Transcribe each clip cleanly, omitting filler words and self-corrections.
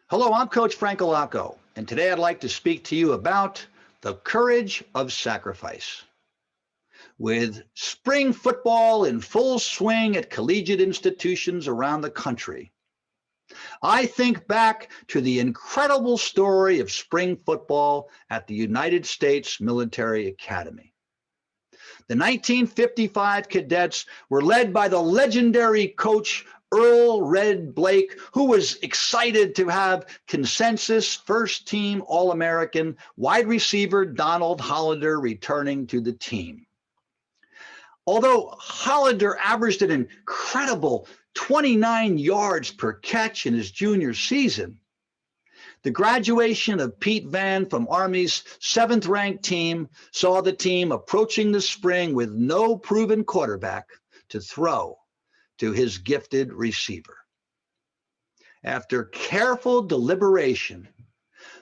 Hello, I'm Coach Frank Allocco, and today I'd like to speak to you about the courage of sacrifice. With spring football in full swing at collegiate institutions around the country, I think back to the incredible story of spring football at the United States Military Academy. The 1955 cadets were led by the legendary coach Earl Red Blake, who was excited to have consensus first team All-American wide receiver Donald Hollander returning to the team. Although Hollander averaged an incredible 29 yards per catch in his junior season, the graduation of Pete Van from Army's 7th ranked team saw the team approaching the spring with no proven quarterback to throw to his gifted receiver. After careful deliberation,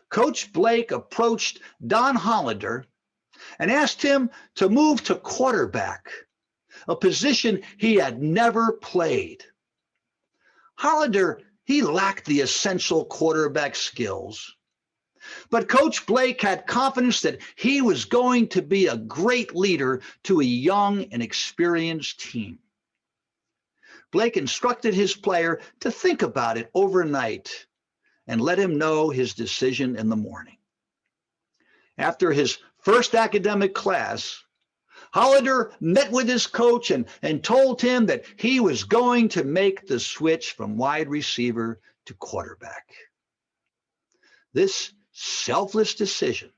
Coach Blake approached Don Hollander and asked him to move to quarterback, a position he had never played. Hollander, he lacked the essential quarterback skills, but Coach Blake had confidence that he was going to be a great leader to a young and experienced team. Blake instructed his player to think about it overnight and let him know his decision in the morning. After his first academic class, Hollander met with his coach and told him that he was going to make the switch from wide receiver to quarterback. This selfless decision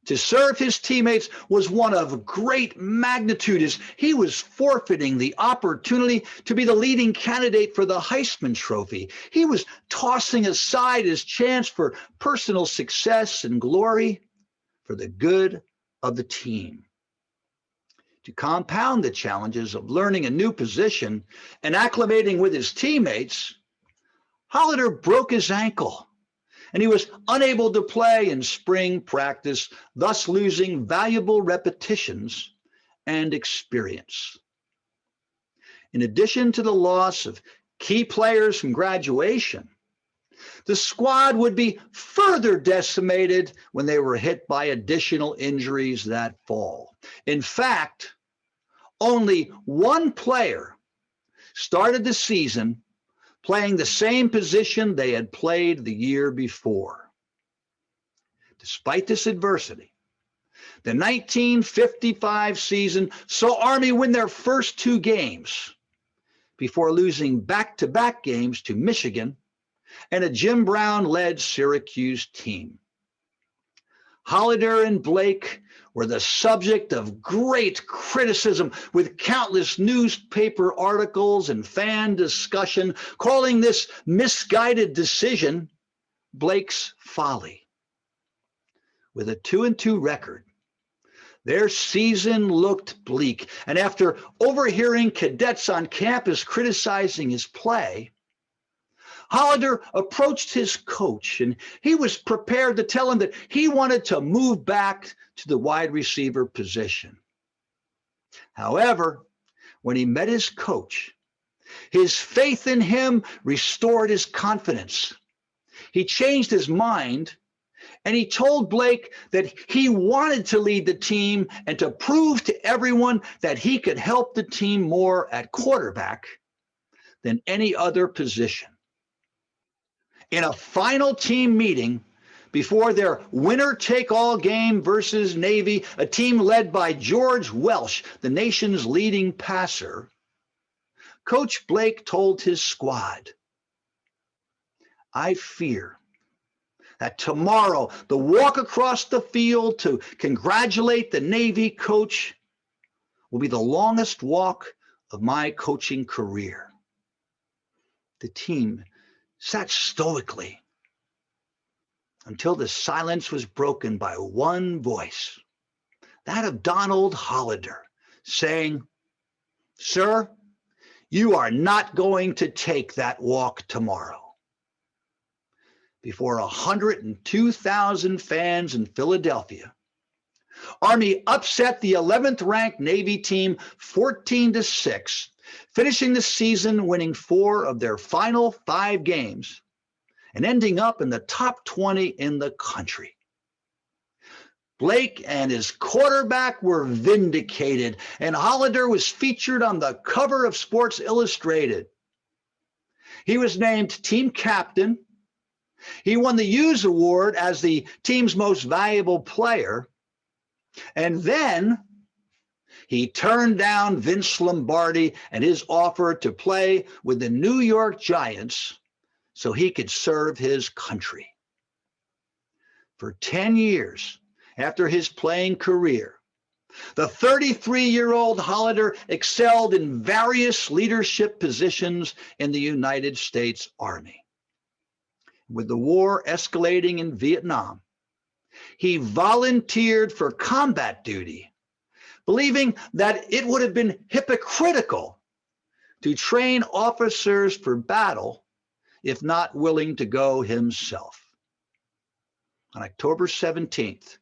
to serve his teammates was one of great magnitude, as he was forfeiting the opportunity to be the leading candidate for the Heisman Trophy. He was tossing aside his chance for personal success and glory for the good of the team. To compound the challenges of learning a new position and acclimating with his teammates, Hollander broke his ankle, and he was unable to play in spring practice, thus losing valuable repetitions and experience. In addition to the loss of key players from graduation, the squad would be further decimated when they were hit by additional injuries that fall. In fact, only one player started the season playing the same position they had played the year before. Despite this adversity, the 1955 season saw Army win their first 2 games before losing back-to-back games to Michigan and a Jim Brown-led Syracuse team. Hollander and Blake were the subject of great criticism, with countless newspaper articles and fan discussion calling this misguided decision Blake's folly. With a 2-2 record, their season looked bleak, and after overhearing cadets on campus criticizing his play, Hollander approached his coach, and he was prepared to tell him that he wanted to move back to the wide receiver position. However, when he met his coach, his faith in him restored his confidence. He changed his mind, and he told Blake that he wanted to lead the team and to prove to everyone that he could help the team more at quarterback than any other position. In a final team meeting before their winner-take-all game versus Navy, a team led by George Welsh, the nation's leading passer, Coach Blake told his squad, "I fear that tomorrow the walk across the field to congratulate the Navy coach will be the longest walk of my coaching career." The team sat stoically until the silence was broken by one voice, that of Donald Hollander, saying, "Sir, you are not going to take that walk tomorrow." Before 102,000 fans in Philadelphia, Army upset the 11th ranked Navy team 14-6, finishing the season winning 4 of their final 5 games and ending up in the top 20 in the country. Blake and his quarterback were vindicated, and Hollander was featured on the cover of Sports Illustrated. He was named team captain. He won the Hughes Award as the team's most valuable player. And then he turned down Vince Lombardi and his offer to play with the New York Giants so he could serve his country. For 10 years after his playing career, the 33-year-old Hollander excelled in various leadership positions in the United States Army. With the war escalating in Vietnam, he volunteered for combat duty, believing that it would have been hypocritical to train officers for battle if not willing to go himself. On October 17th,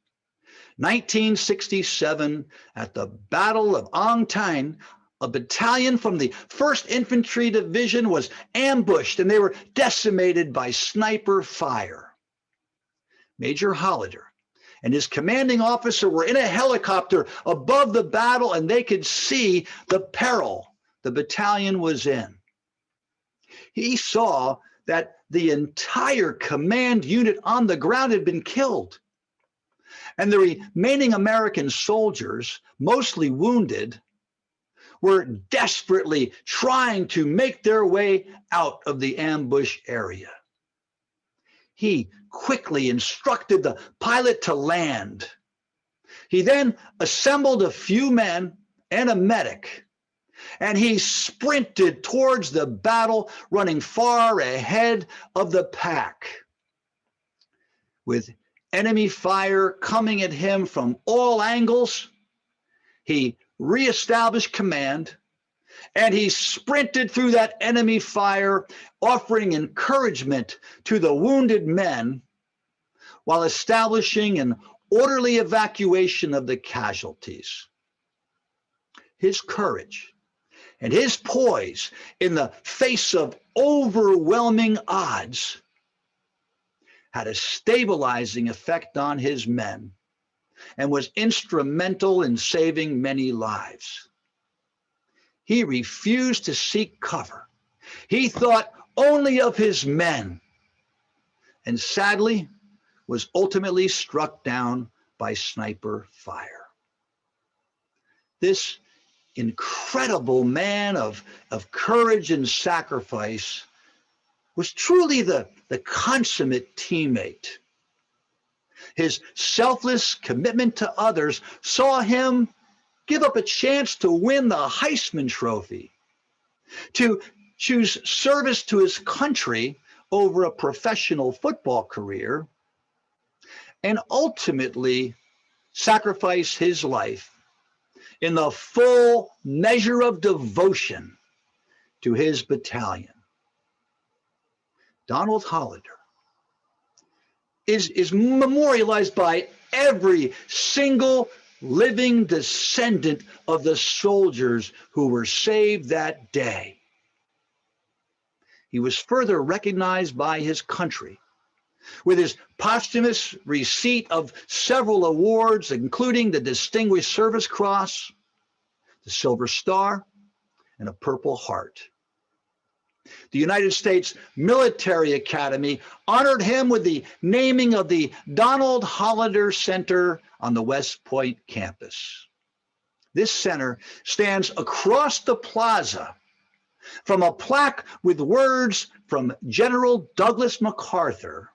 1967, at the Battle of Ang Thien, a battalion from the 1st Infantry Division was ambushed and they were decimated by sniper fire. Major Hollander and his commanding officer were in a helicopter above the battle, and they could see the peril the battalion was in. He saw that the entire command unit on the ground had been killed, and the remaining American soldiers, mostly wounded, were desperately trying to make their way out of the ambush area. He quickly instructed the pilot to land. He then assembled a few men and a medic, and he sprinted towards the battle, running far ahead of the pack. With enemy fire coming at him from all angles, he reestablished command, and he sprinted through that enemy fire, offering encouragement to the wounded men while establishing an orderly evacuation of the casualties. His courage and his poise in the face of overwhelming odds had a stabilizing effect on his men and was instrumental in saving many lives. He refused to seek cover. He thought only of his men, and sadly was ultimately struck down by sniper fire. This incredible man of courage and sacrifice was truly the consummate teammate. His selfless commitment to others saw him give up a chance to win the Heisman Trophy, to choose service to his country over a professional football career, and ultimately sacrifice his life in the full measure of devotion to his battalion. Donald Hollander is memorialized by every single living descendant of the soldiers who were saved that day. He was further recognized by his country with his posthumous receipt of several awards, including the Distinguished Service Cross, the Silver Star, and a Purple Heart. The United States Military Academy honored him with the naming of the Donald Hollander Center on the West Point campus. This center stands across the plaza from a plaque with words from General Douglas MacArthur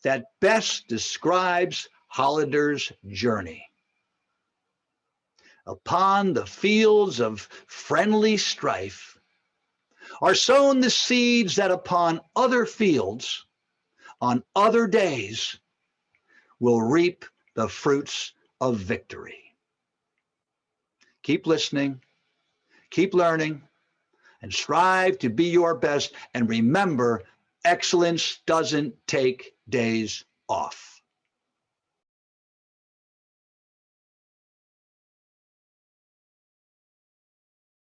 that best describes Hollander's journey. Upon the fields of friendly strife are sown the seeds that upon other fields, on other days, will reap the fruits of victory. Keep listening, keep learning, and strive to be your best. And remember, excellence doesn't take days off.